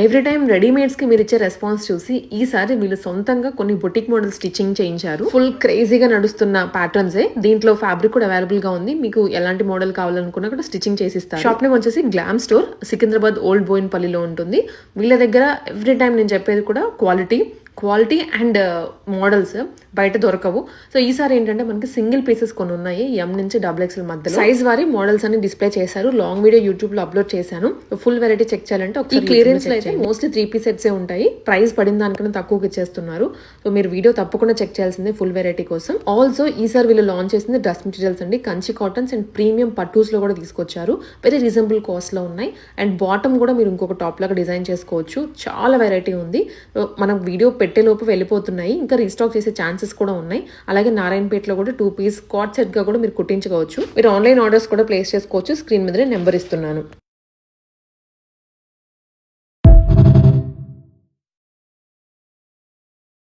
Every time రెడీమేడ్స్కి మీరు ఇచ్చే response చూసి ఈసారి వీళ్ళు సొంతంగా కొన్ని బొటిక్ మోడల్ స్టిచ్చింగ్ చేయించారు. ఫుల్ క్రేజీగా నడుస్తున్న ప్యాటర్న్సే. దీంట్లో ఫ్యాబ్రిక్ కూడా అవైలబుల్ గా ఉంది. మీకు ఎలాంటి మోడల్ కావాలనుకున్నా కూడా స్టిచ్చింగ్ చేసిస్తారు. షాప్ నేమ్ వచ్చేసి గ్లామ్ స్టోర్, సికింద్రాబాద్ ఓల్డ్ బోయిన్పల్లిలో ఉంటుంది. వీళ్ళ దగ్గర ఎవ్రీ టైం నేను చెప్పేది కూడా క్వాలిటీ అండ్ మోడల్స్ బయట దొరకవు. సో ఈసారి ఏంటంటే మనకి సింగిల్ పీసెస్ కొన్ని ఉన్నాయి, ఎం నుంచి XXL మధ్యలో సైజ్ వారి మోడల్స్ అని డిస్ప్లే చేశారు. లాంగ్ వీడియో యూట్యూబ్ లో అప్లోడ్ చేశాను. ఫుల్ వెరైటీ చెక్ చేయాలంటే ఈ క్లియరెన్స్ లో అయితే మోస్ట్లీ 3 పీస్ సెట్సే ఉంటాయి. ప్రైస్ పడిన దానికన్నా తక్కువకి ఇచ్చేస్తున్నారు. సో మీరు వీడియో తప్పకుండా చెక్ చేయాల్సిందే ఫుల్ వెరైటీ కోసం. ఆల్సో ఈసారి వీళ్ళు లాంచ్ చేసింది డ్రెస్ మెటీరియల్స్ అండి. కంచి కాటన్స్ అండ్ ప్రీమియం పట్టూస్ లో కూడా తీసుకొచ్చారు. వెరీ రీజనబుల్ కాస్ట్ లో ఉన్నాయి. అండ్ బాటమ్ కూడా మీరు ఇంకొక టాప్ లాగా డిజైన్ చేసుకోవచ్చు. చాలా వెరైటీ ఉంది. మనం వీడియో పెట్టేలోపు వెళ్ళిపోతున్నాయి. ఇంకా రీస్టాక్ చేసే ఛాన్సెస్ కూడా ఉన్నాయి. అలాగే నారాయణపేటలో కూడా 2 పీస్ కాట్ సెట్ గా కూడా మీరు కుట్టించుకోవచ్చు. మీరు ఆన్లైన్ ఆర్డర్స్ కూడా ప్లేస్ చేసుకోవచ్చు. స్క్రీన్ మీద నెంబర్ ఇస్తున్నాను.